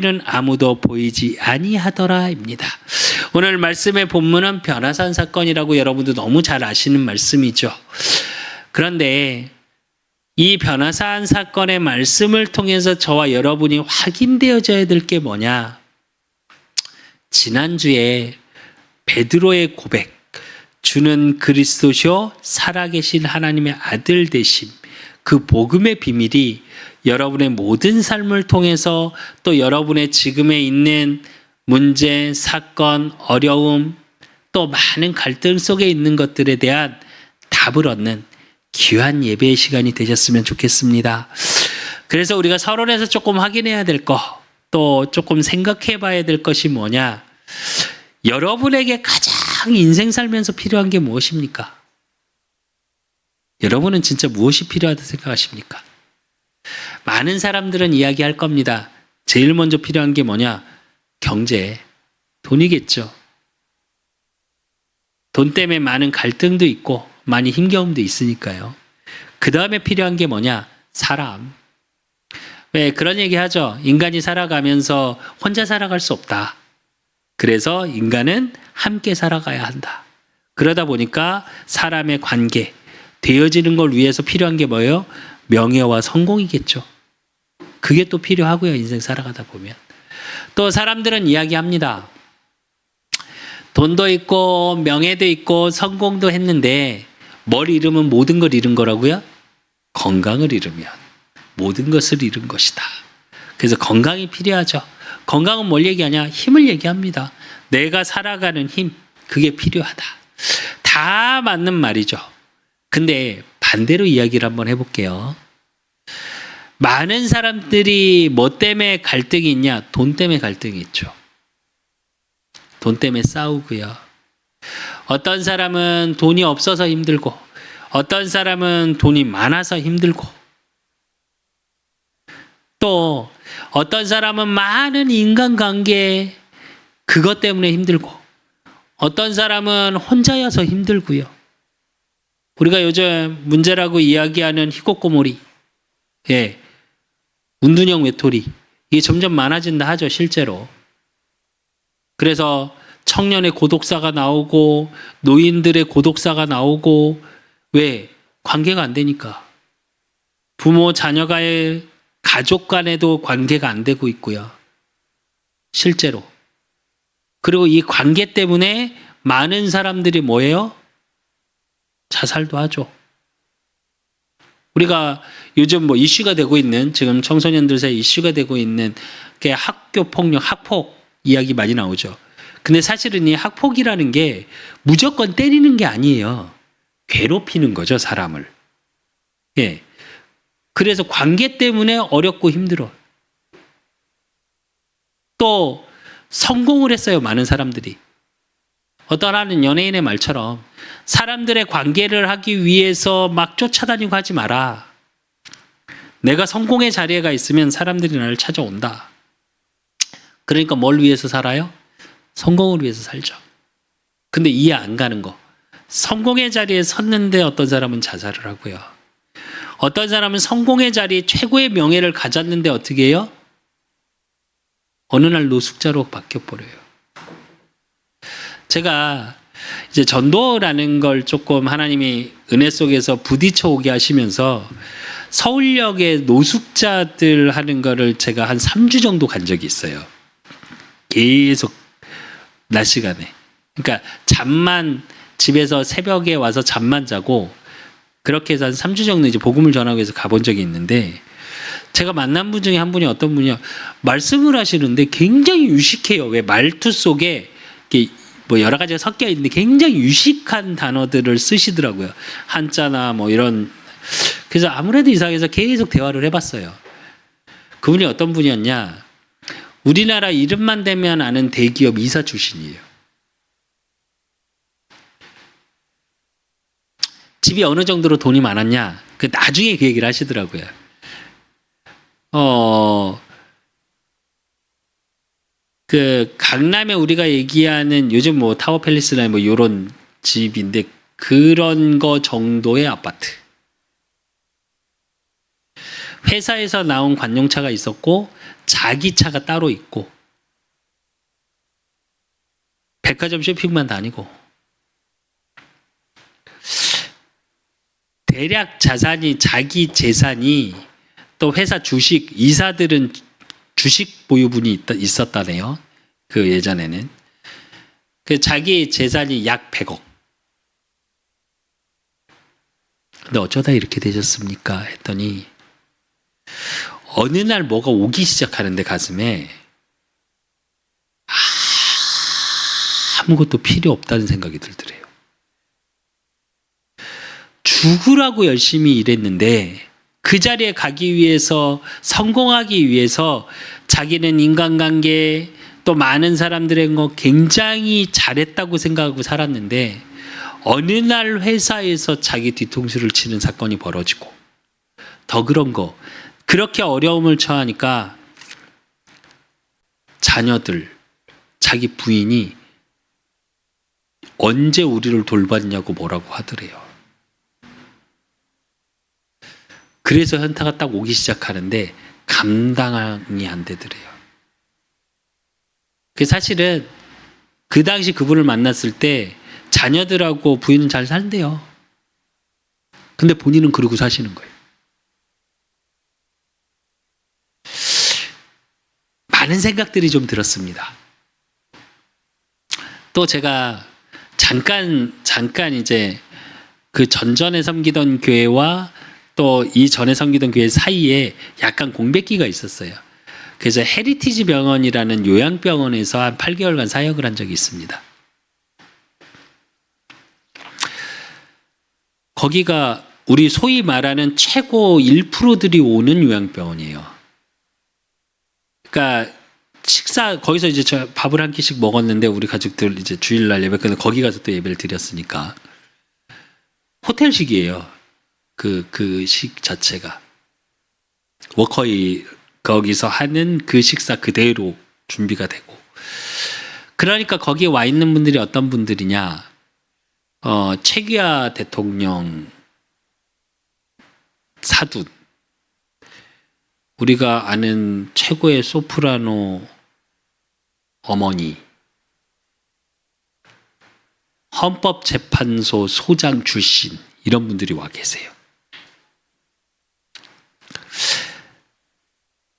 는 아무도 보이지 아니하더라입니다. 오늘 말씀의 본문은 변화산 사건이라고 여러분도 너무 잘 아시는 말씀이죠. 그런데 이 변화산 사건의 말씀을 통해서 저와 여러분이 확인되어져야 될 게 뭐냐? 지난주에 베드로의 고백, 주는 그리스도시요 살아계신 하나님의 아들 되심, 그 복음의 비밀이 여러분의 모든 삶을 통해서 또 여러분의 지금에 있는 문제, 사건, 어려움, 또 많은 갈등 속에 있는 것들에 대한 답을 얻는 귀한 예배의 시간이 되셨으면 좋겠습니다. 그래서 우리가 서론에서 조금 확인해야 될 거, 또 조금 생각해 봐야 될 것이 뭐냐? 여러분에게 가장 인생 살면서 필요한 게 무엇입니까? 여러분은 진짜 무엇이 필요하다고 생각하십니까? 많은 사람들은 이야기할 겁니다. 제일 먼저 필요한 게 뭐냐? 경제, 돈이겠죠. 돈 때문에 많은 갈등도 있고 많이 힘겨움도 있으니까요. 그 다음에 필요한 게 뭐냐? 사람. 왜 그런 얘기 하죠? 인간이 살아가면서 혼자 살아갈 수 없다. 그래서 인간은 함께 살아가야 한다. 그러다 보니까 사람의 관계, 되어지는 걸 위해서 필요한 게 뭐예요? 명예와 성공이겠죠. 그게 또 필요하고요. 인생 살아가다 보면. 또 사람들은 이야기합니다. 돈도 있고 명예도 있고 성공도 했는데 뭘 잃으면 모든 걸 잃은 거라고요? 건강을 잃으면 모든 것을 잃은 것이다. 그래서 건강이 필요하죠. 건강은 뭘 얘기하냐? 힘을 얘기합니다. 내가 살아가는 힘, 그게 필요하다. 다 맞는 말이죠. 근데 반대로 이야기를 한번 해볼게요. 많은 사람들이 뭐 때문에 갈등이 있냐? 돈 때문에 갈등이 있죠. 돈 때문에 싸우고요. 어떤 사람은 돈이 없어서 힘들고, 어떤 사람은 돈이 많아서 힘들고, 또 어떤 사람은 많은 인간관계 그것 때문에 힘들고, 어떤 사람은 혼자여서 힘들고요. 우리가 요즘 문제라고 이야기하는 희곡고몰이, 예, 운둔형 외톨이, 이게 점점 많아진다 하죠, 실제로. 그래서 청년의 고독사가 나오고 노인들의 고독사가 나오고, 왜? 관계가 안 되니까. 부모 자녀가의 가족 간에도 관계가 안 되고 있고요. 실제로. 그리고 이 관계 때문에 많은 사람들이 뭐예요? 자살도 하죠. 우리가 요즘 뭐 이슈가 되고 있는, 지금 청소년들 사이에 이슈가 되고 있는 게 학교 폭력, 학폭 이야기 많이 나오죠. 근데 사실은 이 학폭이라는 게 무조건 때리는 게 아니에요. 괴롭히는 거죠, 사람을. 예. 그래서 관계 때문에 어렵고 힘들어. 또 성공을 했어요, 많은 사람들이. 어떤 하는 연예인의 말처럼 사람들의 관계를 하기 위해서 막 쫓아다니고 하지 마라. 내가 성공의 자리에 가 있으면 사람들이 나를 찾아온다. 그러니까 뭘 위해서 살아요? 성공을 위해서 살죠. 근데 이해 안 가는 거. 성공의 자리에 섰는데 어떤 사람은 자살을 하고요. 어떤 사람은 성공의 자리에 최고의 명예를 가졌는데 어떻게 해요? 어느 날 노숙자로 바뀌어버려요. 제가 이제 전도라는 걸 조금 하나님이 은혜 속에서 부딪혀 오게 하시면서 서울역에 노숙자들 하는 거를 제가 한 3주 정도 간 적이 있어요. 계속 낮 시간에. 그러니까 잠만, 집에서 새벽에 와서 잠만 자고 그렇게 해서 한 3주 정도 이제 복음을 전하기 위해서 가본 적이 있는데, 제가 만난 분 중에 한 분이 어떤 분이요, 말씀을 하시는데 굉장히 유식해요. 왜? 말투 속에 이렇게 뭐 여러 가지가 섞여 있는데 굉장히 유식한 단어들을 쓰시더라고요. 한자나 뭐 이런. 그래서 아무래도 이상해서 계속 대화를 해봤어요. 그분이 어떤 분이었냐? 우리나라 이름만 대면 아는 대기업 이사 출신이에요. 집이 어느 정도로 돈이 많았냐? 그 나중에 그 얘기를 하시더라고요. 그 강남에 우리가 얘기하는 요즘 뭐 타워 팰리스나 뭐 요런 집인데 그런 거 정도의 아파트. 회사에서 나온 관용차가 있었고 자기 차가 따로 있고 백화점 쇼핑만 다니고 대략 자산이 자기 재산이 또 회사 주식 이사들은 주식 보유분이 있었다네요. 그 예전에는 그 자기 재산이 약 100억. 근데 어쩌다 이렇게 되셨습니까? 했더니 어느 날 뭐가 오기 시작하는데 가슴에 아무것도 필요 없다는 생각이 들더래요. 죽으라고 열심히 일했는데 그 자리에 가기 위해서 성공하기 위해서 자기는 인간관계 또 많은 사람들의 거 굉장히 잘했다고 생각하고 살았는데 어느 날 회사에서 자기 뒤통수를 치는 사건이 벌어지고 더 그런 거 그렇게 어려움을 처하니까 자녀들 자기 부인이 언제 우리를 돌봤냐고 뭐라고 하더래요. 그래서 현타가 딱 오기 시작하는데 감당이 안 되더래요. 사실은 그 당시 그분을 만났을 때 자녀들하고 부인은 잘 산대요. 근데 본인은 그러고 사시는 거예요. 많은 생각들이 좀 들었습니다. 또 제가 잠깐 이제 그 전전에 섬기던 교회와 또 이전에 섬기던 교회 사이에 약간 공백기가 있었어요. 그래서 헤리티지 병원이라는 요양병원에서 한 8개월간 사역을 한 적이 있습니다. 거기가 우리 소위 말하는 최고 1%들이 오는 요양병원이에요. 그러니까 거기서 이제 저 밥을 한 끼씩 먹었는데 우리 가족들 이제 주일날 예배 끝나고 거기 가서 또 예배를 드렸으니까 호텔식이에요. 그 식 자체가 워커이 거기서 하는 그 식사 그대로 준비가 되고 그러니까 거기에 와 있는 분들이 어떤 분들이냐 최규하 대통령 사돈 우리가 아는 최고의 소프라노 어머니 헌법재판소 소장 출신 이런 분들이 와 계세요.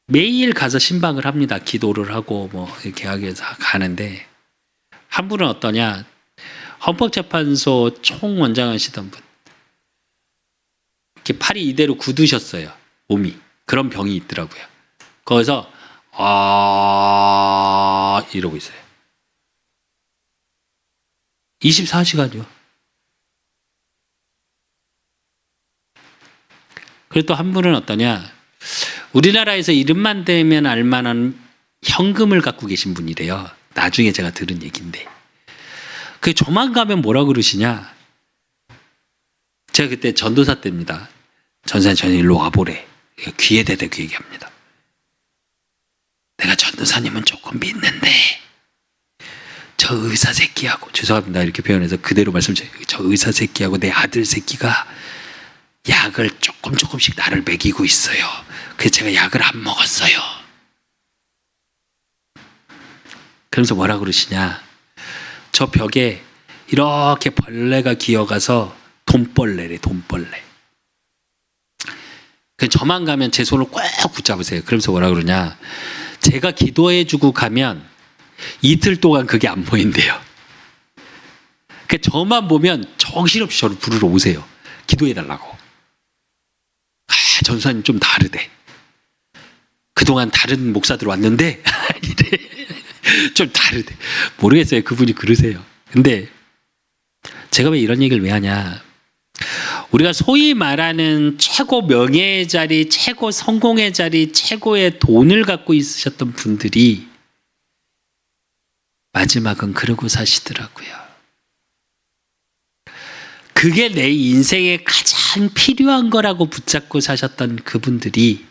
매일 가서 신방을 합니다. 기도를 하고 뭐 이렇게 하게 해서 가는데 한 분은 어떠냐? 헌법재판소 총원장 하시던 분. 이렇게 팔이 이대로 굳으셨어요. 몸이. 그런 병이 있더라고요. 거기서 이러고 있어요. 24시간이요. 그리고 또 한 분은 어떠냐? 우리나라에서 이름만 대면 알만한 현금을 갖고 계신 분이래요. 나중에 제가 들은 얘기인데. 그 저만 가면 뭐라 그러시냐? 제가 그때 전도사 때입니다. 전사님 저는 일로 와보래. 귀에 대대고 얘기합니다. 내가 전도사님은 조금 믿는데 저 의사 새끼하고 죄송합니다 이렇게 표현해서 그대로 말씀드려요. 저 의사 새끼하고 내 아들 새끼가 약을 조금씩 나를 먹이고 있어요. 그래서 제가 약을 안 먹었어요. 그러면서 뭐라 그러시냐? 저 벽에 이렇게 벌레가 기어가서 돈벌레래, 돈벌레. 저만 가면 제 손을 꼭 붙잡으세요. 그러면서 뭐라 그러냐? 제가 기도해주고 가면 이틀 동안 그게 안 보인대요. 저만 보면 정신없이 저를 부르러 오세요. 기도해달라고. 전사님 좀 다르대. 그동안 다른 목사들 왔는데 좀 다르대. 모르겠어요. 그분이 그러세요. 근데 제가 왜 이런 얘기를 왜 하냐? 우리가 소위 말하는 최고 명예의 자리, 최고 성공의 자리, 최고의 돈을 갖고 있으셨던 분들이 마지막은 그러고 사시더라고요. 그게 내 인생에 가장 필요한 거라고 붙잡고 사셨던 그분들이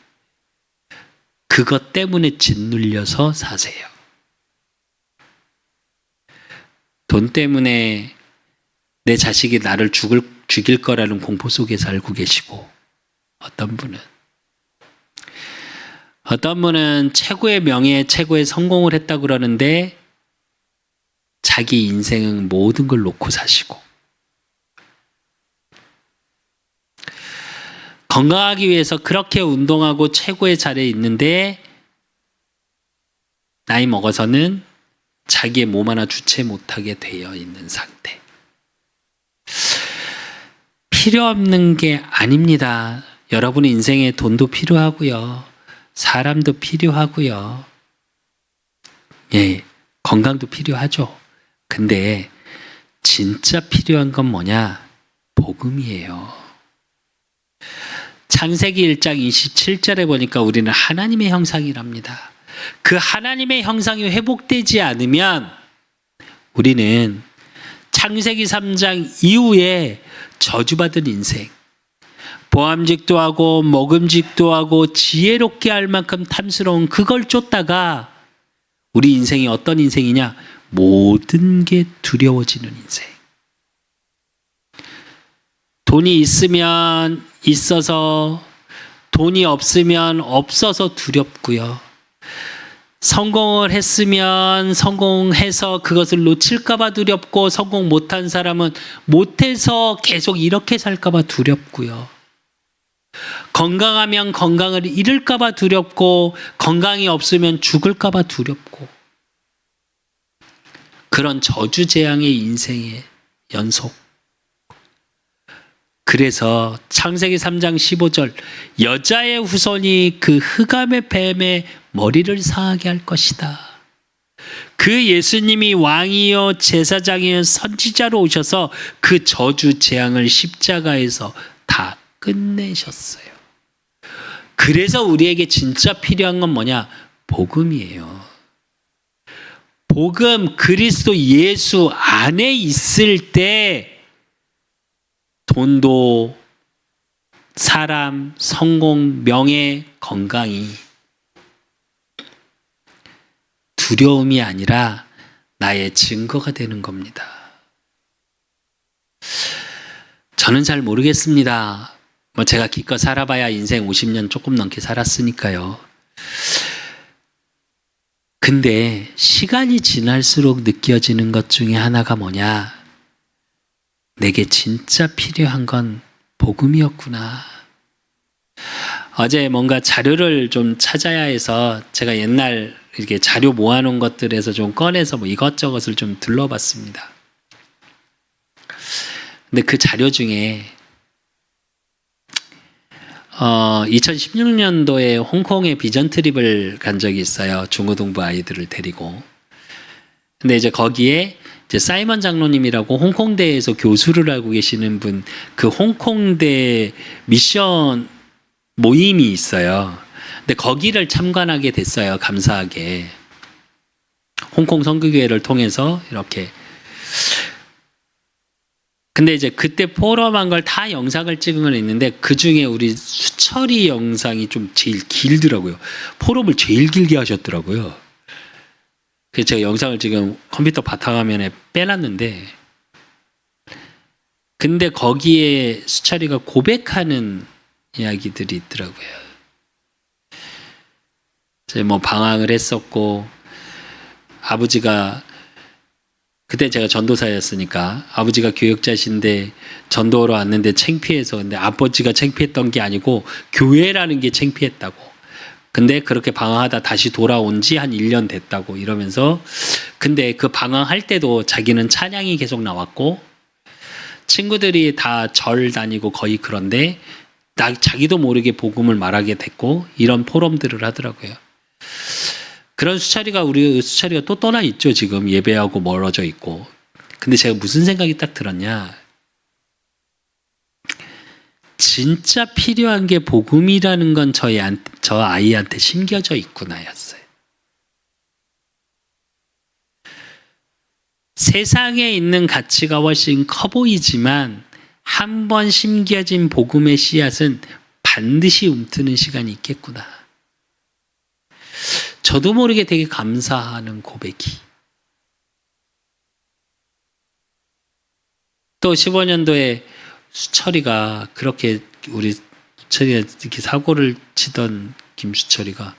그것 때문에 짓눌려서 사세요. 돈 때문에 내 자식이 나를 죽일 거라는 공포 속에 살고 계시고 어떤 분은 어떤 분은 최고의 명예, 최고의 성공을 했다고 그러는데 자기 인생은 모든 걸 놓고 사시고, 건강하기 위해서 그렇게 운동하고 최고의 자리에 있는데 나이 먹어서는 자기의 몸 하나 주체 못하게 되어 있는 상태. 필요 없는 게 아닙니다. 여러분의 인생에 돈도 필요하고요. 사람도 필요하고요. 예, 건강도 필요하죠. 근데 진짜 필요한 건 뭐냐? 복음이에요. 창세기 1장 27절에 보니까 우리는 하나님의 형상이랍니다. 그 하나님의 형상이 회복되지 않으면 우리는 창세기 3장 이후에 저주받은 인생, 보암직도 하고 먹음직도 하고 지혜롭게 할 만큼 탐스러운 그걸 쫓다가 우리 인생이 어떤 인생이냐? 모든 게 두려워지는 인생. 돈이 있으면 있어서, 돈이 없으면 없어서 두렵고요. 성공을 했으면 성공해서 그것을 놓칠까 봐 두렵고, 성공 못한 사람은 못해서 계속 이렇게 살까 봐 두렵고요. 건강하면 건강을 잃을까 봐 두렵고, 건강이 없으면 죽을까 봐 두렵고, 그런 저주재앙의 인생의 연속. 그래서 창세기 3장 15절, 여자의 후손이 그 흑암의 뱀의 머리를 상하게 할 것이다. 그 예수님이 왕이요 제사장이요 선지자로 오셔서 그 저주 재앙을 십자가에서 다 끝내셨어요. 그래서 우리에게 진짜 필요한 건 뭐냐? 복음이에요. 복음, 그리스도 예수 안에 있을 때 돈도, 사람, 성공, 명예, 건강이 두려움이 아니라 나의 증거가 되는 겁니다. 저는 잘 모르겠습니다. 제가 기껏 살아봐야 인생 50년 조금 넘게 살았으니까요. 근데 시간이 지날수록 느껴지는 것 중에 하나가 뭐냐? 내게 진짜 필요한 건 복음이었구나. 어제 뭔가 자료를 좀 찾아야 해서 제가 옛날 이렇게 자료 모아놓은 것들에서 좀 꺼내서 이것저것을 좀 둘러봤습니다. 근데 그 자료 중에 2016년도에 홍콩에 비전 트립을 간 적이 있어요. 중고등부 아이들을 데리고. 근데 이제 거기에 이제 사이먼 장로님이라고 홍콩대에서 교수를 하고 계시는 분, 그 홍콩대 미션 모임이 있어요. 근데 거기를 참관하게 됐어요. 감사하게. 홍콩 선교교회를 통해서 이렇게. 근데 이제 그때 포럼한 걸 다 영상을 찍은 건 있는데 그 중에 우리 수철이 영상이 좀 제일 길더라고요. 포럼을 제일 길게 하셨더라고요. 그래서 제가 영상을 지금 컴퓨터 바탕화면에 빼놨는데, 근데 거기에 수철이가 고백하는 이야기들이 있더라고요. 제가 방황을 했었고, 아버지가 그때 제가 전도사였으니까 아버지가 교역자신데 전도하러 왔는데 창피해서, 근데 아버지가 창피했던 게 아니고 교회라는 게 창피했다고. 근데 그렇게 방황하다 다시 돌아온 지 한 1년 됐다고 이러면서, 근데 그 방황할 때도 자기는 찬양이 계속 나왔고 친구들이 다 절 다니고 거의 그런데 자기도 모르게 복음을 말하게 됐고 이런 포럼들을 하더라고요. 그런 우리 수철이가 또 떠나 있죠. 지금 예배하고 멀어져 있고. 근데 제가 무슨 생각이 딱 들었냐, 진짜 필요한 게 복음이라는 건 저 아이한테 심겨져 있구나였어요. 세상에 있는 가치가 훨씬 커 보이지만 한 번 심겨진 복음의 씨앗은 반드시 움트는 시간이 있겠구나. 저도 모르게 되게 감사하는 고백이. 또 15년도에 수철이가 그렇게, 우리 수철이가 이렇게 사고를 치던 김수철이가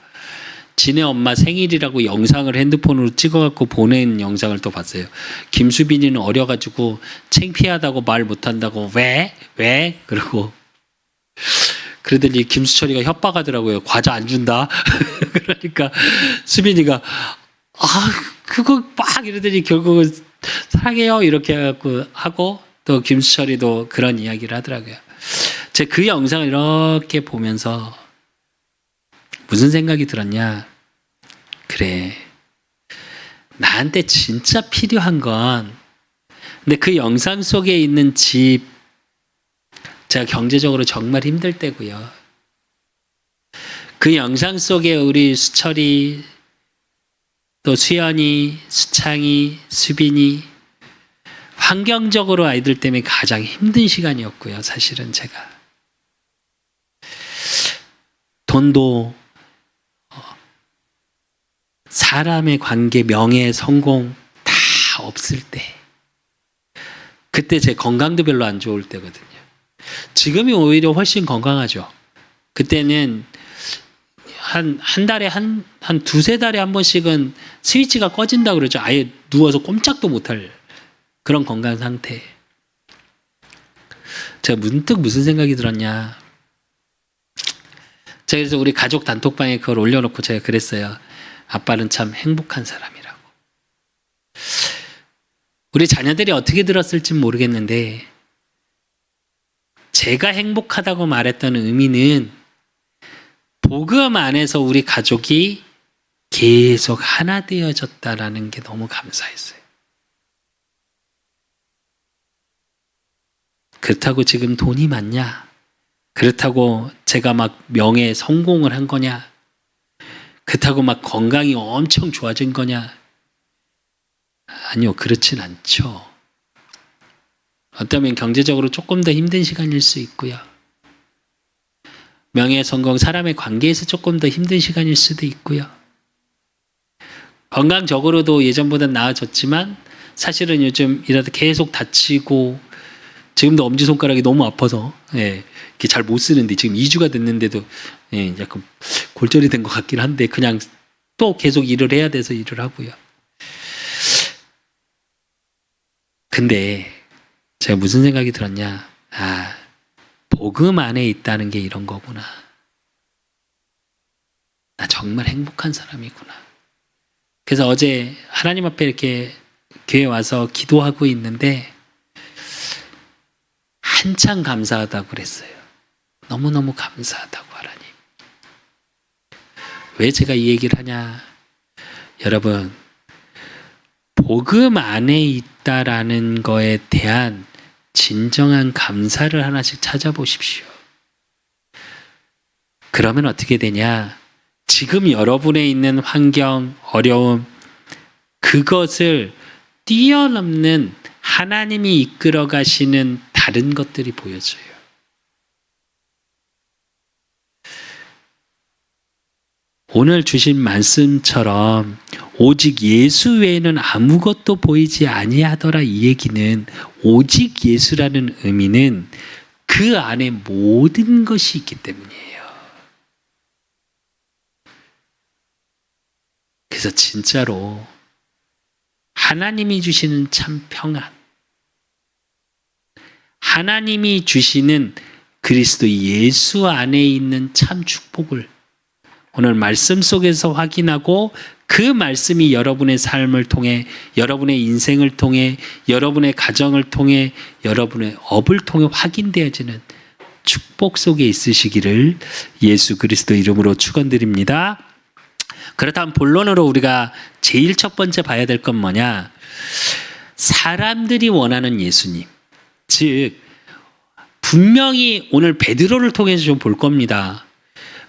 지네 엄마 생일이라고 영상을 핸드폰으로 찍어갖고 보낸 영상을 또 봤어요. 김수빈이는 어려가지고 창피하다고 말 못한다고 왜? 그러고 그러더니 김수철이가 협박하더라고요. 과자 안 준다. 그러니까 수빈이가 그거 막 이러더니 결국은 사랑해요 이렇게 해갖고 하고 또 김수철이도 그런 이야기를 하더라고요. 제가 그 영상을 이렇게 보면서 무슨 생각이 들었냐? 그래. 나한테 진짜 필요한 건 근데 그 영상 속에 있는 집 제가 경제적으로 정말 힘들 때고요. 그 영상 속에 우리 수철이 또 수연이, 수창이, 수빈이 환경적으로 아이들 때문에 가장 힘든 시간이었고요. 사실은 제가 돈도 사람의 관계, 명예, 성공 다 없을 때 그때 제 건강도 별로 안 좋을 때거든요. 지금이 오히려 훨씬 건강하죠. 그때는 한 달에 한 두세 달에 한 번씩은 스위치가 꺼진다 그러죠. 아예 누워서 꼼짝도 못할 그런 건강 상태. 제가 문득 무슨 생각이 들었냐. 제가 그래서 우리 가족 단톡방에 그걸 올려놓고 제가 그랬어요. 아빠는 참 행복한 사람이라고. 우리 자녀들이 어떻게 들었을지 모르겠는데 제가 행복하다고 말했던 의미는 복음 안에서 우리 가족이 계속 하나 되어졌다라는 게 너무 감사했어요. 그렇다고 지금 돈이 많냐? 그렇다고 제가 막 명예 성공을 한 거냐? 그렇다고 막 건강이 엄청 좋아진 거냐? 아니요, 그렇진 않죠. 어쩌면 경제적으로 조금 더 힘든 시간일 수 있고요. 명예, 성공, 사람의 관계에서 조금 더 힘든 시간일 수도 있고요. 건강적으로도 예전보다 나아졌지만 사실은 요즘 일하다 계속 다치고 지금도 엄지손가락이 너무 아파서 이렇게 잘 못 쓰는데 지금 2주가 됐는데도 약간 골절이 된 것 같긴 한데 그냥 또 계속 일을 해야 돼서 일을 하고요. 근데 제가 무슨 생각이 들었냐. 복음 안에 있다는 게 이런 거구나. 나 정말 행복한 사람이구나. 그래서 어제 하나님 앞에 이렇게 교회 와서 기도하고 있는데 한참 감사하다고 그랬어요. 너무너무 감사하다고 하나님. 왜 제가 이 얘기를 하냐. 여러분, 복음 안에 있다라는 거에 대한 진정한 감사를 하나씩 찾아보십시오. 그러면 어떻게 되냐? 지금 여러분의 있는 환경, 어려움, 그것을 뛰어넘는 하나님이 이끌어 가시는 다른 것들이 보여져요. 오늘 주신 말씀처럼 오직 예수 외에는 아무것도 보이지 아니하더라 이 얘기는 오직 예수라는 의미는 그 안에 모든 것이 있기 때문이에요. 그래서 진짜로 하나님이 주시는 참 평안, 하나님이 주시는 그리스도 예수 안에 있는 참 축복을 오늘 말씀 속에서 확인하고 그 말씀이 여러분의 삶을 통해 여러분의 인생을 통해 여러분의 가정을 통해 여러분의 업을 통해 확인되어지는 축복 속에 있으시기를 예수 그리스도 이름으로 축원드립니다. 그렇다면 본론으로 우리가 제일 첫 번째 봐야 될 건 뭐냐? 사람들이 원하는 예수님. 즉 분명히 오늘 베드로를 통해서 좀 볼 겁니다.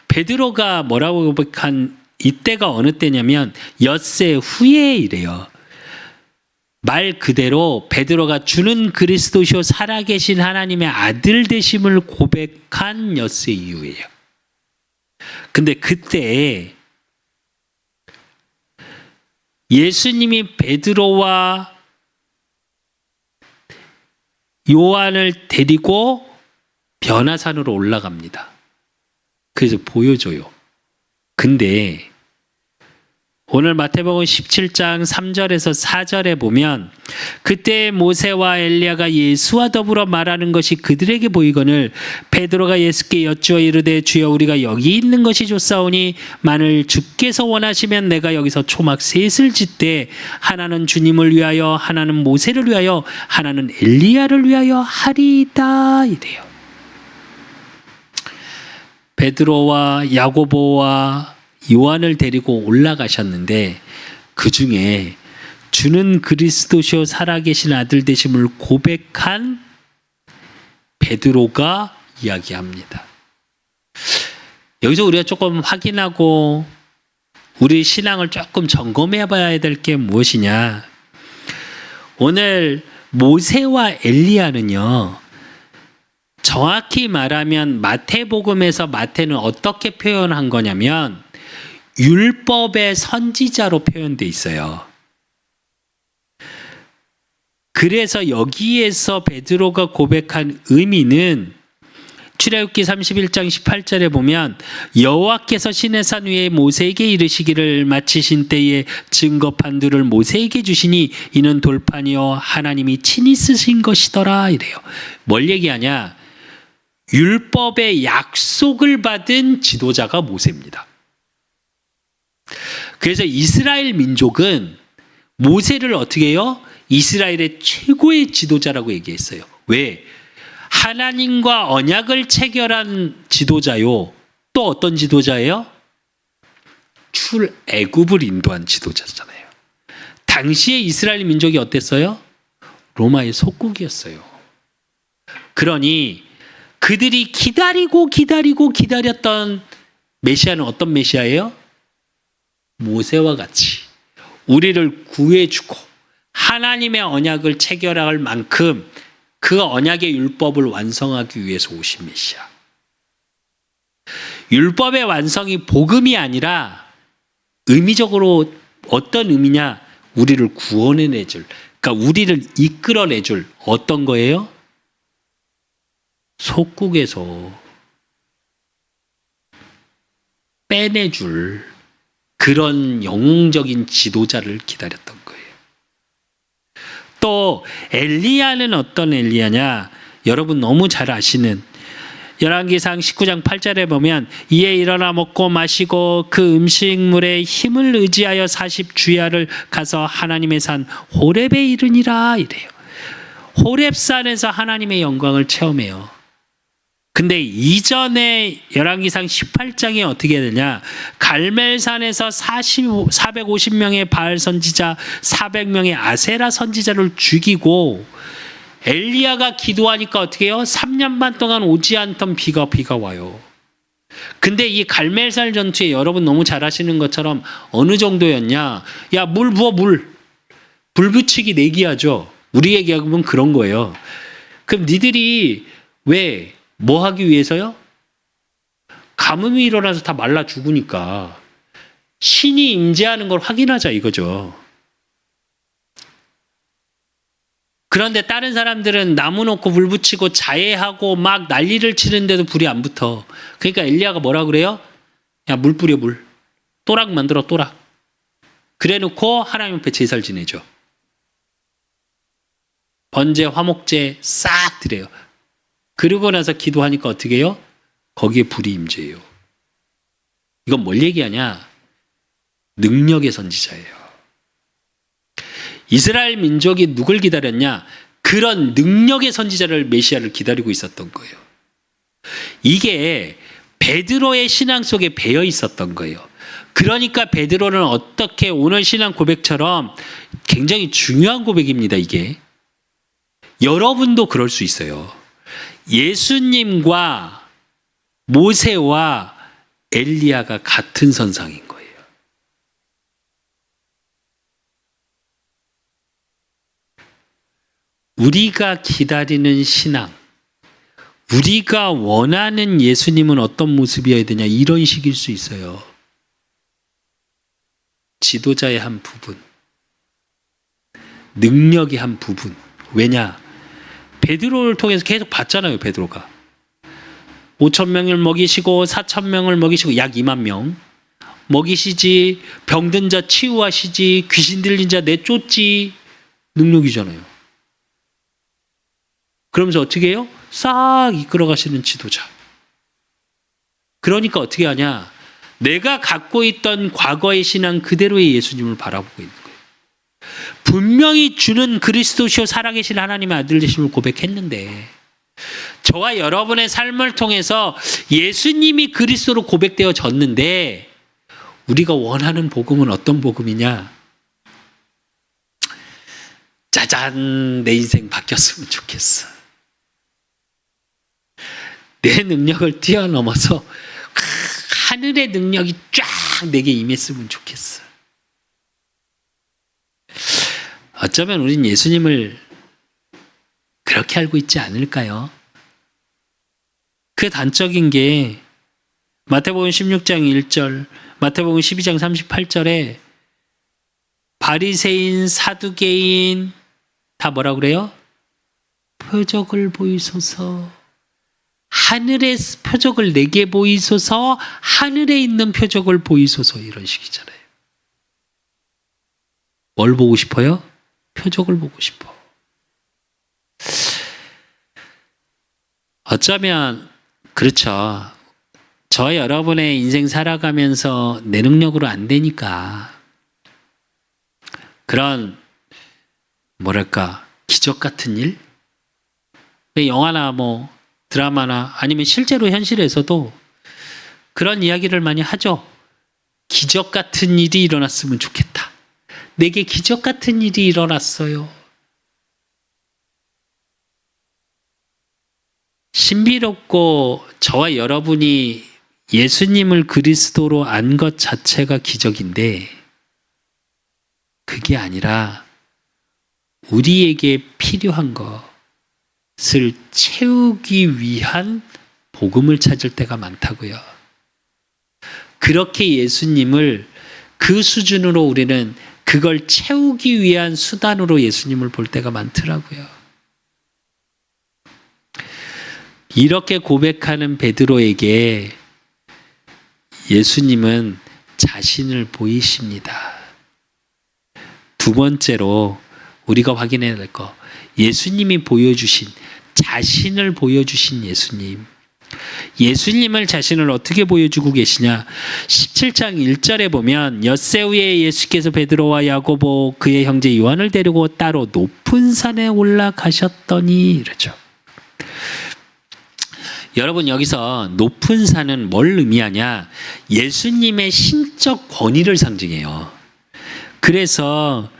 베드로가 뭐라고 고백한 이때가 어느 때냐면 엿새 후에 이래요. 말 그대로 베드로가 주는 그리스도시요 살아계신 하나님의 아들 되심을 고백한 엿새 이후예요. 근데 그때 예수님이 베드로와 요한을 데리고 변화산으로 올라갑니다. 그래서 보여줘요. 근데 오늘 마태복음 17장 3절에서 4절에 보면 그때 모세와 엘리야가 예수와 더불어 말하는 것이 그들에게 보이거늘 베드로가 예수께 여쭈어 이르되 주여 우리가 여기 있는 것이 좋사오니 만일 주께서 원하시면 내가 여기서 초막 셋을 짓되 하나는 주님을 위하여 하나는 모세를 위하여 하나는 엘리야를 위하여 하리이다 이래요. 베드로와 야고보와 요한을 데리고 올라가셨는데 그 중에 주는 그리스도시요 살아계신 아들 되심을 고백한 베드로가 이야기합니다. 여기서 우리가 조금 확인하고 우리 신앙을 조금 점검해 봐야 될 게 무엇이냐. 오늘 모세와 엘리야는요. 정확히 말하면 마태복음에서 마태는 어떻게 표현한 거냐면 율법의 선지자로 표현돼 있어요. 그래서 여기에서 베드로가 고백한 의미는 출애굽기 31장 18절에 보면 여호와께서 시내산 위에 모세에게 이르시기를 마치신 때에 증거 판두를 모세에게 주시니 이는 돌판이요 하나님이 친히 쓰신 것이더라 이래요. 뭘 얘기하냐? 율법의 약속을 받은 지도자가 모세입니다. 그래서 이스라엘 민족은 모세를 어떻게 해요? 이스라엘의 최고의 지도자라고 얘기했어요. 왜? 하나님과 언약을 체결한 지도자요. 또 어떤 지도자예요? 출애굽을 인도한 지도자잖아요. 당시에 이스라엘 민족이 어땠어요? 로마의 속국이었어요. 그러니 그들이 기다렸던 메시아는 어떤 메시아예요? 모세와 같이 우리를 구해주고 하나님의 언약을 체결할 만큼 그 언약의 율법을 완성하기 위해서 오신 메시아. 율법의 완성이 복음이 아니라 의미적으로 어떤 의미냐? 우리를 구원해내줄, 그러니까 우리를 이끌어내줄 어떤 거예요? 속국에서 빼내줄 그런 영웅적인 지도자를 기다렸던 거예요. 또 엘리야는 어떤 엘리야냐? 여러분 너무 잘 아시는 열왕기상 19장 8절에 보면 이에 일어나 먹고 마시고 그 음식물에 힘을 의지하여 40주야를 가서 하나님의 산 호렙에 이르니라 이래요. 호렙산에서 하나님의 영광을 체험해요. 근데 이전에 열왕기상 18장에 어떻게 되냐? 갈멜산에서 450명의 바알 선지자, 400명의 아세라 선지자를 죽이고 엘리야가 기도하니까 어떻게 해요? 3년 반 동안 오지 않던 비가 와요. 근데 이 갈멜산 전투에 여러분 너무 잘 아시는 것처럼 어느 정도였냐? 야, 물 부어 물. 불 붙이기 내기하죠. 우리 얘기하면 그런 거예요. 그럼 니들이 왜? 뭐 하기 위해서요? 가뭄이 일어나서 다 말라 죽으니까 신이 임재하는 걸 확인하자 이거죠. 그런데 다른 사람들은 나무 놓고 불 붙이고 자해하고 막 난리를 치는데도 불이 안 붙어. 그러니까 엘리야가 뭐라 그래요? 야, 물 뿌려 물. 또락 만들어 또락. 그래 놓고 하나님 앞에 제사를 지내죠. 번제, 화목제 싹 드려요. 그러고 나서 기도하니까 어떻게 해요? 거기에 불이 임재해요. 이건 뭘 얘기하냐? 능력의 선지자예요. 이스라엘 민족이 누굴 기다렸냐? 그런 능력의 선지자를 메시아를 기다리고 있었던 거예요. 이게 베드로의 신앙 속에 배어 있었던 거예요. 그러니까 베드로는 어떻게 오늘 신앙 고백처럼 굉장히 중요한 고백입니다. 이게 여러분도 그럴 수 있어요. 예수님과 모세와 엘리야가 같은 선상인 거예요. 우리가 기다리는 신앙, 우리가 원하는 예수님은 어떤 모습이어야 되냐, 이런 식일 수 있어요. 지도자의 한 부분, 능력의 한 부분. 왜냐? 베드로를 통해서 계속 봤잖아요. 베드로가 5,000명을 먹이시고 4,000명을 먹이시고 약 2만 명, 먹이시지, 병든 자 치유하시지, 귀신 들린 자 내쫓지, 능력이잖아요. 그러면서 어떻게 해요? 싹 이끌어 가시는 지도자. 그러니까 어떻게 하냐? 내가 갖고 있던 과거의 신앙 그대로의 예수님을 바라보고 있는 거예요. 분명히 주는 그리스도시요 살아계신 하나님의 아들 되심을 고백했는데, 저와 여러분의 삶을 통해서 예수님이 그리스도로 고백되어졌는데, 우리가 원하는 복음은 어떤 복음이냐? 짜잔, 내 인생 바뀌었으면 좋겠어. 내 능력을 뛰어넘어서 하늘의 능력이 쫙 내게 임했으면 좋겠어. 어쩌면 우린 예수님을 그렇게 알고 있지 않을까요? 그 단적인 게 마태복음 16장 1절, 마태복음 12장 38절에 바리새인, 사두개인 다 뭐라 그래요? 표적을 보이소서. 하늘의 표적을 내게 보이소서. 하늘에 있는 표적을 보이소서. 이런 식이잖아요. 뭘 보고 싶어요? 표적을 보고 싶어. 어쩌면 그렇죠. 저 여러분의 인생 살아가면서 내 능력으로 안 되니까 그런 뭐랄까 기적 같은 일? 영화나 뭐 드라마나 아니면 실제로 현실에서도 그런 이야기를 많이 하죠. 기적 같은 일이 일어났으면 좋겠다. 내게 기적 같은 일이 일어났어요. 신비롭고 저와 여러분이 예수님을 그리스도로 안 것 자체가 기적인데, 그게 아니라 우리에게 필요한 것을 채우기 위한 복음을 찾을 때가 많다고요. 그렇게 예수님을 그 수준으로 우리는 그걸 채우기 위한 수단으로 예수님을 볼 때가 많더라고요. 이렇게 고백하는 베드로에게 예수님은 자신을 보이십니다. 두 번째로 우리가 확인해야 될 거, 예수님이 보여주신, 자신을 보여주신 예수님. 예수님을 자신을 어떻게 보여주고 계시냐? 17장 1절에 보면 엿새 후에 예수께서 베드로와 야고보 그의 형제 요한을 데리고 따로 높은 산에 올라가셨더니 이러죠. 여러분, 여기서 높은 산은 뭘 의미하냐? 예수님의 신적 권위를 상징해요. 그래서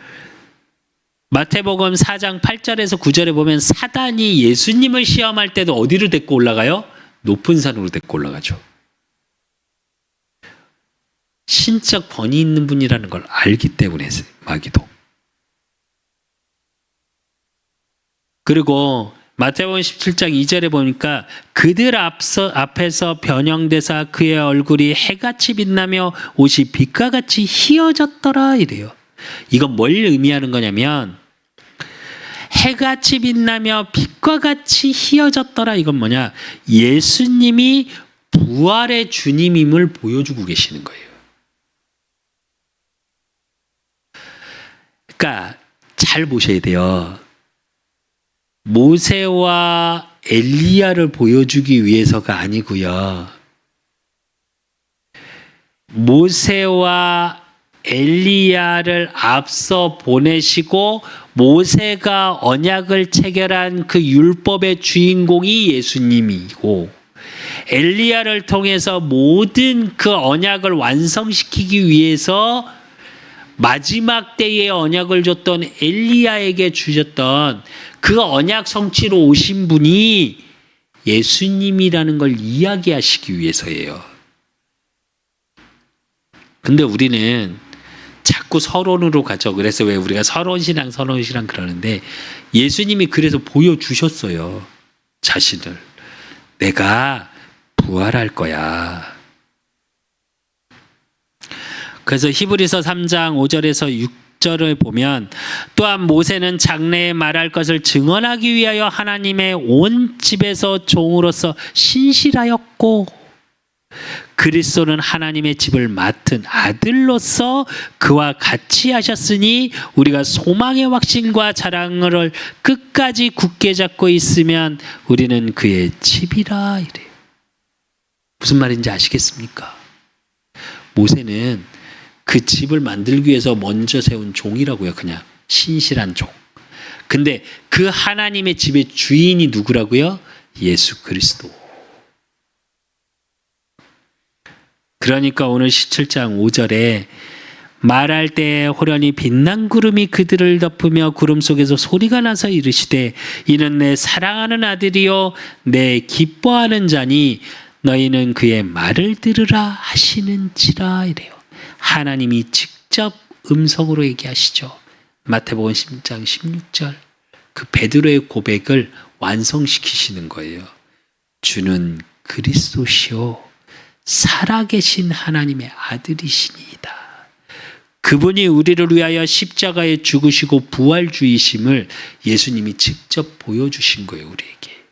마태복음 4장 8절에서 9절에 보면 사단이 예수님을 시험할 때도 어디로 데리고 올라가요? 높은 산으로 데리고 올라가죠. 신적 권위 있는 분이라는 걸 알기 때문에 마귀도. 그리고 마태복음 17장 2절에 보니까 그들 앞에서 변형되사 그의 얼굴이 해같이 빛나며 옷이 빛과 같이 희어졌더라 이래요. 이건 뭘 의미하는 거냐면 해같이 빛나며 빛과 같이 희어졌더라. 이건 뭐냐? 예수님이 부활의 주님임을 보여주고 계시는 거예요. 그러니까 잘 보셔야 돼요. 모세와 엘리야를 보여주기 위해서가 아니고요. 모세와 엘리야를 앞서 보내시고 모세가 언약을 체결한 그 율법의 주인공이 예수님이고, 엘리야를 통해서 모든 그 언약을 완성시키기 위해서 마지막 때의 언약을 줬던 엘리야에게 주셨던 그 언약 성취로 오신 분이 예수님이라는 걸 이야기하시기 위해서예요. 근데 우리는 자꾸 서론으로 가죠. 그래서 왜 우리가 서론신앙 그러는데, 예수님이 그래서 보여주셨어요. 자신을. 내가 부활할 거야. 그래서 히브리서 3장 5절에서 6절을 보면, 또한 모세는 장래에 말할 것을 증언하기 위하여 하나님의 온 집에서 종으로서 신실하였고, 그리스도는 하나님의 집을 맡은 아들로서 그와 같이 하셨으니 우리가 소망의 확신과 자랑을 끝까지 굳게 잡고 있으면 우리는 그의 집이라 이래요. 무슨 말인지 아시겠습니까? 모세는 그 집을 만들기 위해서 먼저 세운 종이라고요. 그냥 신실한 종. 근데 그 하나님의 집의 주인이 누구라고요? 예수 그리스도. 그러니까 오늘 17장 5절에 말할 때 호련히 빛난 구름이 그들을 덮으며 구름 속에서 소리가 나서 이르시되 이는 내 사랑하는 아들이요 내 기뻐하는 자니 너희는 그의 말을 들으라 하시는지라 이래요. 하나님이 직접 음성으로 얘기하시죠. 마태복음 10장 16절 그 베드로의 고백을 완성시키시는 거예요. 주는 그리스도시요 살아계신 하나님의 아들이시니이다. 그분이 우리를 위하여 십자가에 죽으시고 부활주의심을 예수님이 직접 보여주신 거예요. 우리에게.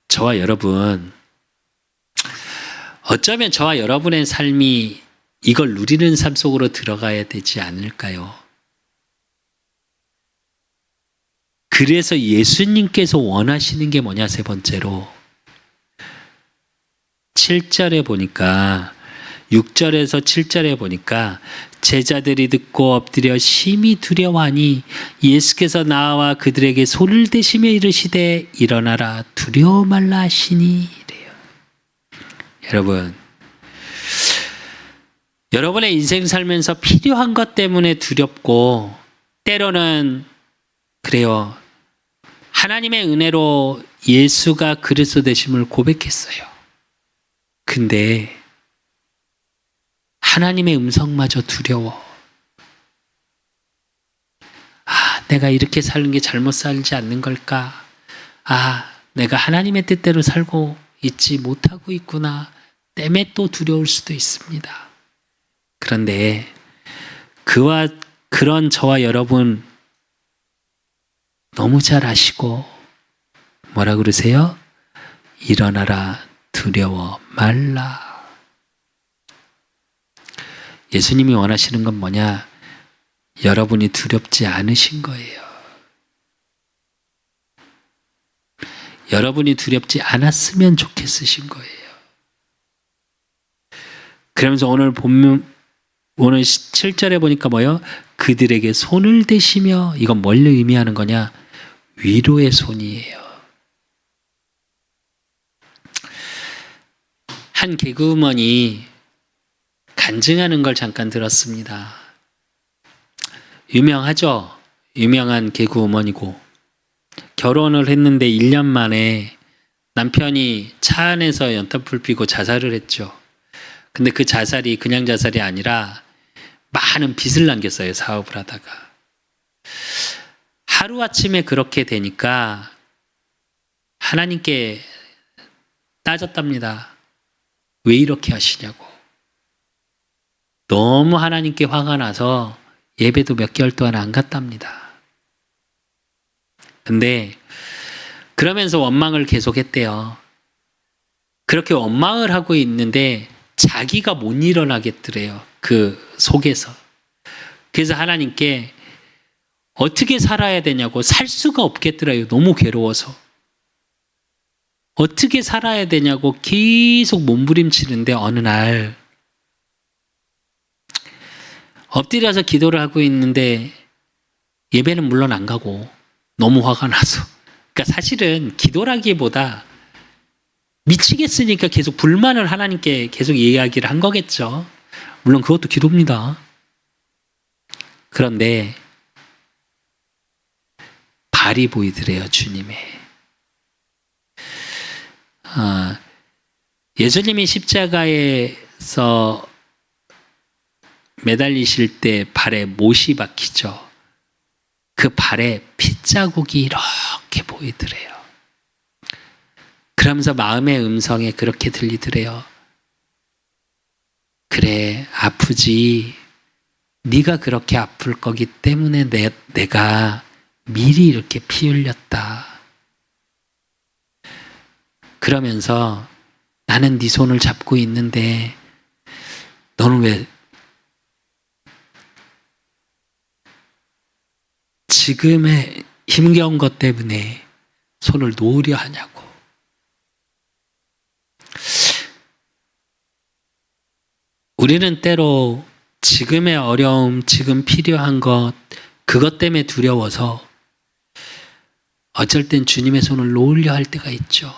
저와 여러분, 어쩌면 저와 여러분의 삶이 이걸 누리는 삶 속으로 들어가야 되지 않을까요? 그래서 예수님께서 원하시는 게 뭐냐, 세 번째로. 7절에 보니까, 6절에서 7절에 보니까 제자들이 듣고 엎드려 심히 두려워하니 예수께서 나와 그들에게 손을 대시며 이르시되 일어나라 두려워 말라 하시니 이래요. 여러분, 여러분의 인생 살면서 필요한 것 때문에 두렵고 때로는 그래요. 하나님의 은혜로 예수가 그리스도 되심을 고백했어요. 근데 하나님의 음성마저 두려워. 내가 이렇게 사는 게 잘못 살지 않는 걸까? 내가 하나님의 뜻대로 살고 있지 못하고 있구나. 때문에 또 두려울 수도 있습니다. 그런데 그런 저와 여러분 너무 잘 아시고 뭐라 그러세요? 일어나라 두려워 말라. 예수님이 원하시는 건 뭐냐? 여러분이 두렵지 않으신 거예요. 여러분이 두렵지 않았으면 좋겠으신 거예요. 그러면서 오늘 7절에 보니까 뭐요? 그들에게 손을 대시며, 이건 뭘 의미하는 거냐? 위로의 손이에요. 한 개그우먼이 간증하는 걸 잠깐 들었습니다. 유명하죠? 유명한 개그우먼이고 결혼을 했는데 1년 만에 남편이 차 안에서 연탄불 피고 자살을 했죠. 근데 그 자살이 그냥 자살이 아니라 많은 빚을 남겼어요. 사업을 하다가. 하루아침에 그렇게 되니까 하나님께 따졌답니다. 왜 이렇게 하시냐고. 너무 하나님께 화가 나서 예배도 몇 개월 동안 안 갔답니다. 근데 그러면서 원망을 계속했대요. 그렇게 원망을 하고 있는데 자기가 못 일어나겠더래요. 그 속에서. 그래서 하나님께 어떻게 살아야 되냐고, 살 수가 없겠더래요. 너무 괴로워서. 어떻게 살아야 되냐고 계속 몸부림치는데 어느 날 엎드려서 기도를 하고 있는데 예배는 물론 안 가고 너무 화가 나서. 그러니까 사실은 기도라기보다 미치겠으니까 계속 불만을 하나님께 계속 이야기를 한 거겠죠. 물론 그것도 기도입니다. 그런데 발이 보이더래요, 주님의. 예수님이 십자가에서 매달리실 때 발에 못이 박히죠. 그 발에 핏자국이 이렇게 보이더래요. 그러면서 마음의 음성에 그렇게 들리더래요. 그래, 아프지. 네가 그렇게 아플 거기 때문에 내가 미리 이렇게 피 흘렸다. 그러면서 나는 네 손을 잡고 있는데 너는 왜 지금의 힘겨운 것 때문에 손을 놓으려 하냐고. 우리는 때로 지금의 어려움, 지금 필요한 것, 그것 때문에 두려워서 어쩔 땐 주님의 손을 놓으려 할 때가 있죠.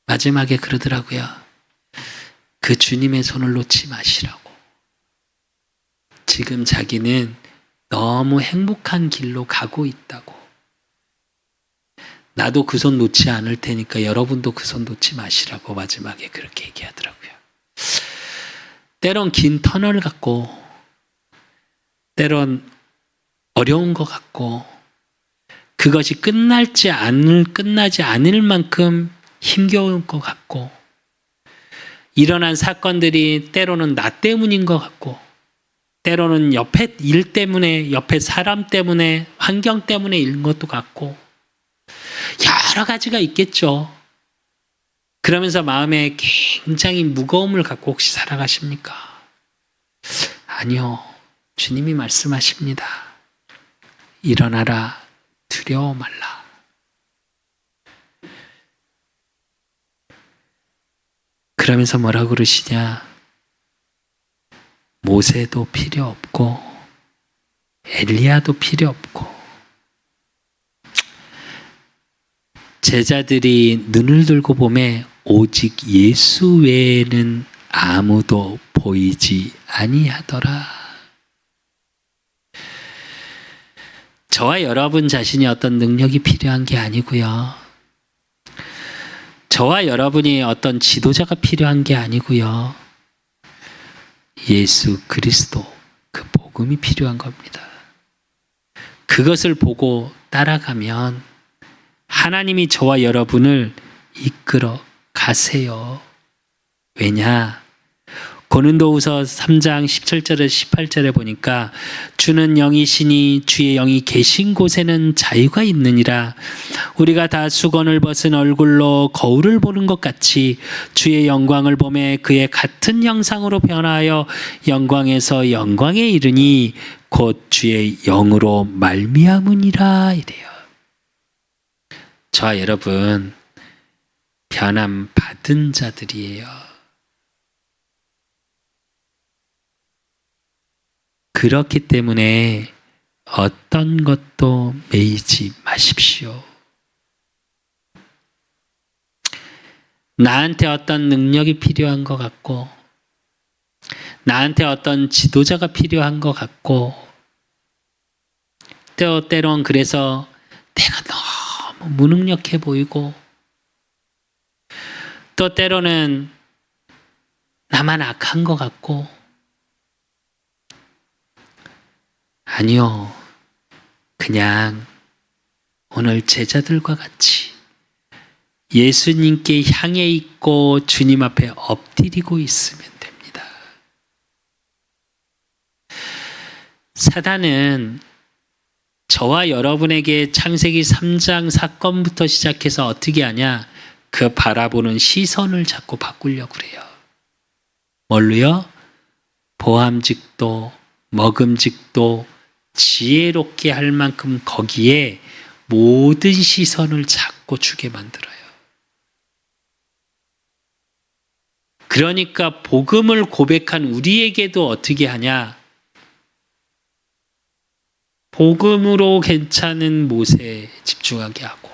마지막에 그러더라고요. 그 주님의 손을 놓지 마시라고. 지금 자기는 너무 행복한 길로 가고 있다고. 나도 그 손 놓지 않을 테니까 여러분도 그 손 놓지 마시라고 마지막에 그렇게 얘기하더라고요. 때론 긴 터널 같고, 때론 어려운 것 같고, 그것이 끝나지 않을 만큼 힘겨운 것 같고, 일어난 사건들이 때로는 나 때문인 것 같고, 때로는 옆에 일 때문에, 옆에 사람 때문에, 환경 때문에 일인 것도 같고, 여러 가지가 있겠죠. 그러면서 마음에 굉장히 무거움을 갖고 혹시 살아가십니까? 아니요. 주님이 말씀하십니다. 일어나라. 두려워 말라. 그러면서 뭐라고 그러시냐? 모세도 필요 없고 엘리야도 필요 없고 제자들이 눈을 들고 보매 오직 예수 외에는 아무도 보이지 아니하더라. 저와 여러분 자신이 어떤 능력이 필요한 게 아니고요. 저와 여러분이 어떤 지도자가 필요한 게 아니고요. 예수 그리스도 그 복음이 필요한 겁니다. 그것을 보고 따라가면 하나님이 저와 여러분을 이끌어 가세요. 왜냐? 고린도후서 3장 17절에 18절에 보니까 주는 영이시니 주의 영이 계신 곳에는 자유가 있느니라. 우리가 다 수건을 벗은 얼굴로 거울을 보는 것 같이 주의 영광을 보매 그의 같은 형상으로 변화하여 영광에서 영광에 이르니 곧 주의 영으로 말미암으니라 이래요. 저와 여러분 변함 받은 자들이에요. 그렇기 때문에 어떤 것도 매이지 마십시오. 나한테 어떤 능력이 필요한 것 같고, 나한테 어떤 지도자가 필요한 것 같고, 때론 그래서 내가 너무 무능력해 보이고, 또 때로는 나만 악한 것 같고, 아니요. 그냥 오늘 제자들과 같이 예수님께 향해 있고 주님 앞에 엎드리고 있으면 됩니다. 사단은 저와 여러분에게 창세기 3장 사건부터 시작해서 어떻게 하냐? 그 바라보는 시선을 자꾸 바꾸려고 그래요. 뭘로요? 보암직도, 먹음직도, 지혜롭게 할 만큼 거기에 모든 시선을 자꾸 주게 만들어요. 그러니까 복음을 고백한 우리에게도 어떻게 하냐? 복음으로 괜찮은 모세에 집중하게 하고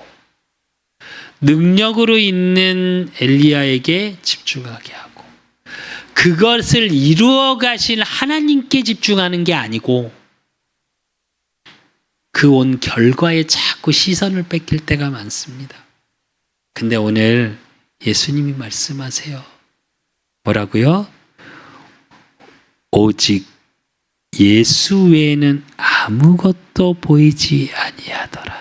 능력으로 있는 엘리야에게 집중하게 하고 그것을 이루어 가실 하나님께 집중하는 게 아니고 그 온 결과에 자꾸 시선을 뺏길 때가 많습니다. 근데 오늘 예수님이 말씀하세요. 뭐라고요? 오직 예수 외에는 아무것도 보이지 아니하더라.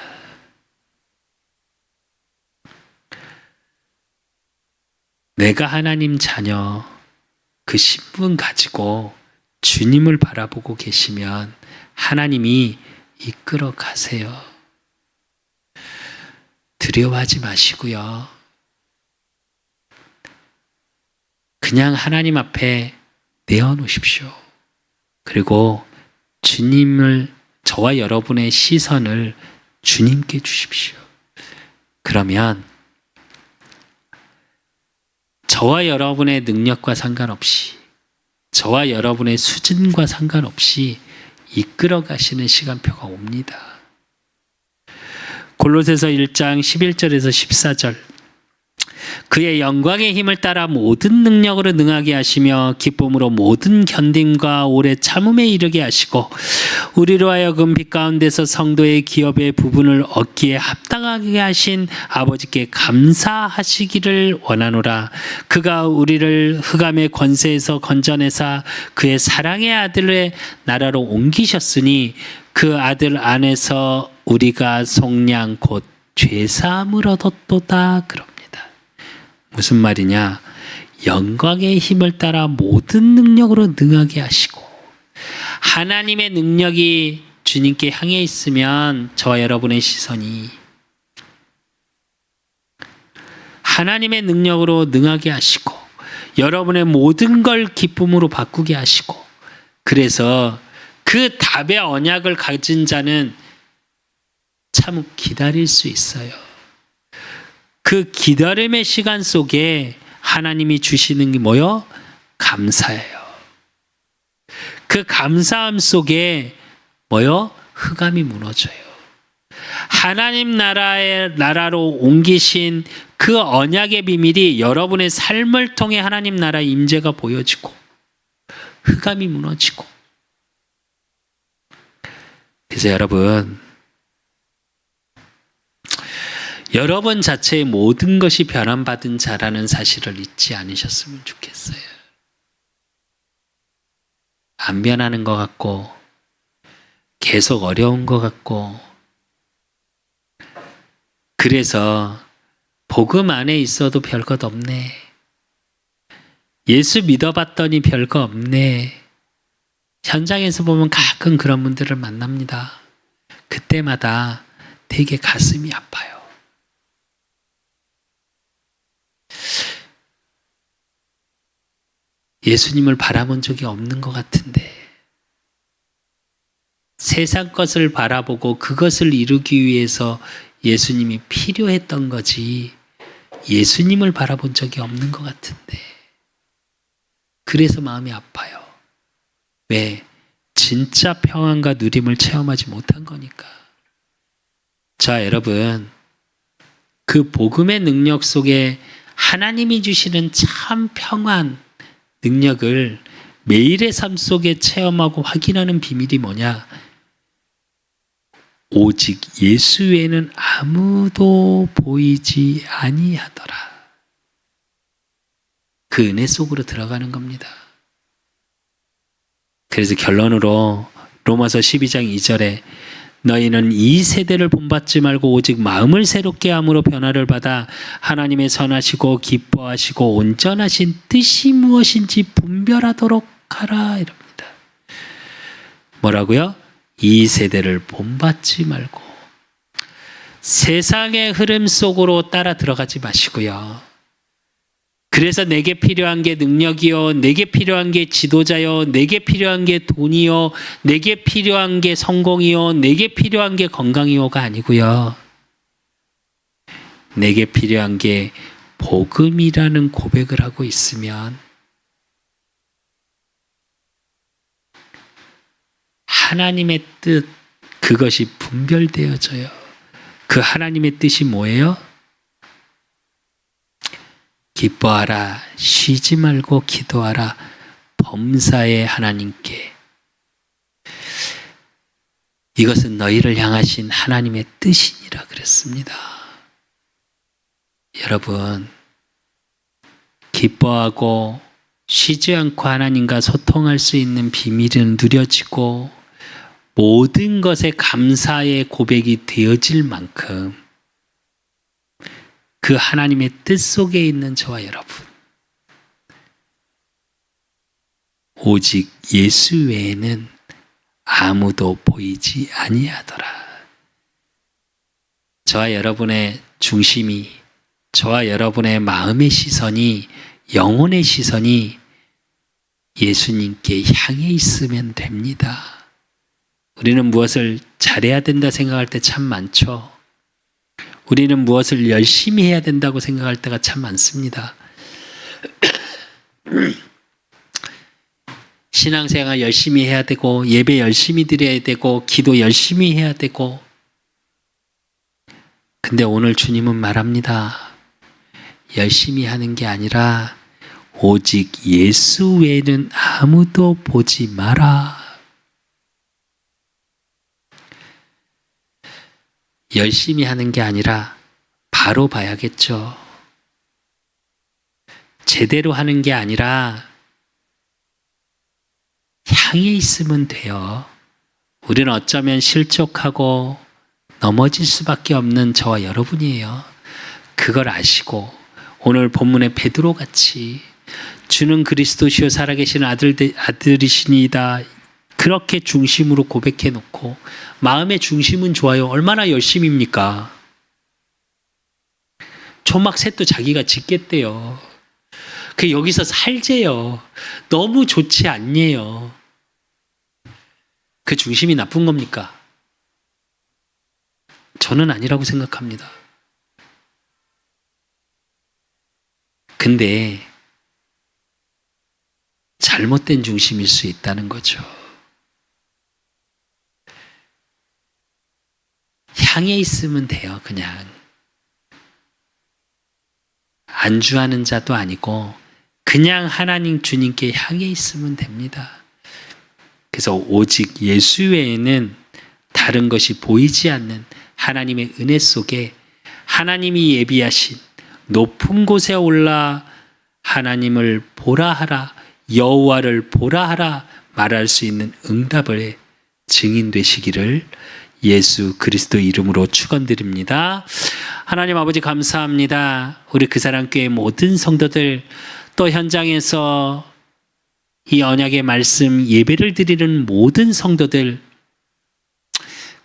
내가 하나님 자녀 그 신분 가지고 주님을 바라보고 계시면 하나님이 이끌어 가세요. 두려워하지 마시고요. 그냥 하나님 앞에 내어놓으십시오. 그리고 주님을, 저와 여러분의 시선을 주님께 주십시오. 그러면 저와 여러분의 능력과 상관없이, 저와 여러분의 수준과 상관없이 이끌어 가시는 시간표가 옵니다. 골로새서 1장 11절에서 14절. 그의 영광의 힘을 따라 모든 능력으로 능하게 하시며 기쁨으로 모든 견딤과 오래 참음에 이르게 하시고 우리로 하여금 빛 가운데서 성도의 기업의 부분을 얻기에 합당하게 하신 아버지께 감사하시기를 원하노라. 그가 우리를 흑암의 권세에서 건져내사 그의 사랑의 아들의 나라로 옮기셨으니 그 아들 안에서 우리가 속량 곧 죄사함을 얻었도다. 그럽니다. 무슨 말이냐? 영광의 힘을 따라 모든 능력으로 능하게 하시고, 하나님의 능력이 주님께 향해 있으면 저와 여러분의 시선이 하나님의 능력으로 능하게 하시고 여러분의 모든 걸 기쁨으로 바꾸게 하시고, 그래서 그 답의 언약을 가진 자는 참 기다릴 수 있어요. 그 기다림의 시간 속에 하나님이 주시는 게 뭐요? 감사예요. 그 감사함 속에 뭐요? 흑암이 무너져요. 하나님 나라로 옮기신 그 언약의 비밀이 여러분의 삶을 통해 하나님 나라의 임재가 보여지고 흑암이 무너지고. 그래서 여러분 자체의 모든 것이 변환받은 자라는 사실을 잊지 않으셨으면 좋겠어요. 안 변하는 것 같고 계속 어려운 것 같고, 그래서 복음 안에 있어도 별것 없네, 예수 믿어봤더니 별거 없네, 현장에서 보면 가끔 그런 분들을 만납니다. 그때마다 되게 가슴이 아파요. 예수님을 바라본 적이 없는 것 같은데, 세상 것을 바라보고 그것을 이루기 위해서 예수님이 필요했던 거지 예수님을 바라본 적이 없는 것 같은데, 그래서 마음이 아파요. 왜? 진짜 평안과 누림을 체험하지 못한 거니까. 자, 여러분, 그 복음의 능력 속에 하나님이 주시는 참 평안, 능력을 매일의 삶 속에 체험하고 확인하는 비밀이 뭐냐? 오직 예수 외에는 아무도 보이지 아니하더라. 그 은혜 속으로 들어가는 겁니다. 그래서 결론으로 로마서 12장 2절에 너희는 이 세대를 본받지 말고 오직 마음을 새롭게 함으로 변화를 받아 하나님의 선하시고 기뻐하시고 온전하신 뜻이 무엇인지 분별하도록 하라, 이럽니다. 뭐라고요? 이 세대를 본받지 말고 세상의 흐름 속으로 따라 들어가지 마시고요. 그래서 내게 필요한 게 능력이요, 내게 필요한 게 지도자요, 내게 필요한 게 돈이요, 내게 필요한 게 성공이요, 내게 필요한 게 건강이요가 아니고요. 내게 필요한 게 복음이라는 고백을 하고 있으면 하나님의 뜻, 그것이 분별되어져요. 그 하나님의 뜻이 뭐예요? 기뻐하라, 쉬지 말고 기도하라, 범사의 하나님께. 이것은 너희를 향하신 하나님의 뜻이니라 그랬습니다. 여러분, 기뻐하고 쉬지 않고 하나님과 소통할 수 있는 비밀은 누려지고 모든 것에 감사의 고백이 되어질 만큼 그 하나님의 뜻 속에 있는 저와 여러분, 오직 예수 외에는 아무도 보이지 아니하더라. 저와 여러분의 중심이, 저와 여러분의 마음의 시선이, 영혼의 시선이 예수님께 향해 있으면 됩니다. 우리는 무엇을 잘해야 된다 생각할 때 참 많죠. 우리는 무엇을 열심히 해야 된다고 생각할 때가 참 많습니다. 신앙생활 열심히 해야 되고, 예배 열심히 드려야 되고, 기도 열심히 해야 되고. 근데 오늘 주님은 말합니다. 열심히 하는 게 아니라 오직 예수 외에는 아무도 보지 마라. 열심히 하는 게 아니라 바로 봐야겠죠. 제대로 하는 게 아니라 향해 있으면 돼요. 우리는 어쩌면 실족하고 넘어질 수밖에 없는 저와 여러분이에요. 그걸 아시고 오늘 본문의 베드로같이 주는 그리스도시요 살아계신 아들이시니이다, 그렇게 중심으로 고백해 놓고, 마음의 중심은 좋아요. 얼마나 열심입니까? 초막셋도 자기가 짓겠대요. 그 여기서 살재요. 너무 좋지 않네요. 그 중심이 나쁜 겁니까? 저는 아니라고 생각합니다. 근데 잘못된 중심일 수 있다는 거죠. 향해 있으면 돼요. 그냥 안주하는 자도 아니고 그냥 하나님 주님께 향해 있으면 됩니다. 그래서 오직 예수 외에는 다른 것이 보이지 않는 하나님의 은혜 속에 하나님이 예비하신 높은 곳에 올라 하나님을 보라 하라, 여호와를 보라 하라 말할 수 있는 응답의 증인 되시기를 예수 그리스도 이름으로 축원드립니다. 하나님 아버지 감사합니다. 우리 그사랑교회 모든 성도들, 또 현장에서 이 언약의 말씀 예배를 드리는 모든 성도들,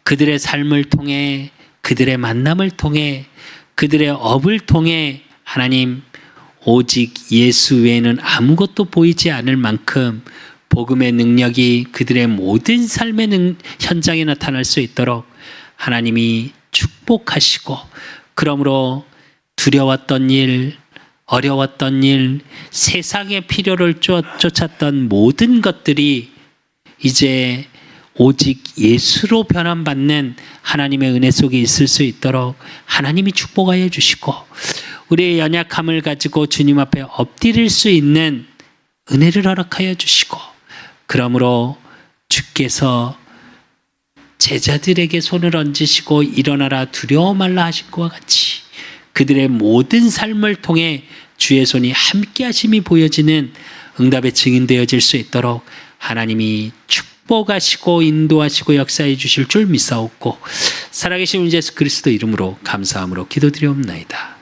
그들의 삶을 통해, 그들의 만남을 통해, 그들의 업을 통해 하나님 오직 예수 외에는 아무것도 보이지 않을 만큼 복음의 능력이 그들의 모든 삶의 현장에 나타날 수 있도록 하나님이 축복하시고, 그러므로 두려웠던 일, 어려웠던 일, 세상의 필요를 쫓았던 모든 것들이 이제 오직 예수로 변환받는 하나님의 은혜 속에 있을 수 있도록 하나님이 축복하여 주시고, 우리의 연약함을 가지고 주님 앞에 엎드릴 수 있는 은혜를 허락하여 주시고, 그러므로 주께서 제자들에게 손을 얹으시고 일어나라 두려워 말라 하신 것과 같이 그들의 모든 삶을 통해 주의 손이 함께 하심이 보여지는 응답의 증인 되어질 수 있도록 하나님이 축복하시고 인도하시고 역사해 주실 줄 믿사옵고, 살아계신 우리 예수 그리스도 이름으로 감사함으로 기도드리옵나이다.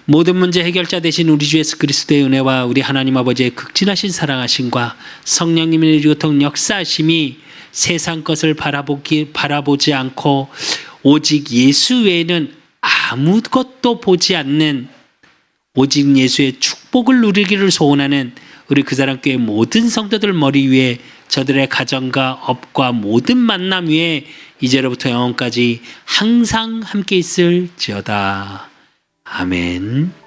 모든 문제 해결자 되신 우리 주 예수 그리스도의 은혜와 우리 하나님 아버지의 극진하신 사랑하심과 성령님의 유통 역사하심이 세상 것을 바라보지 않고 오직 예수 외에는 아무것도 보지 않는 오직 예수의 축복을 누리기를 소원하는 우리 그사랑교회 모든 성도들 머리 위에, 저들의 가정과 업과 모든 만남 위에 이제로부터 영원까지 항상 함께 있을지어다. 아멘.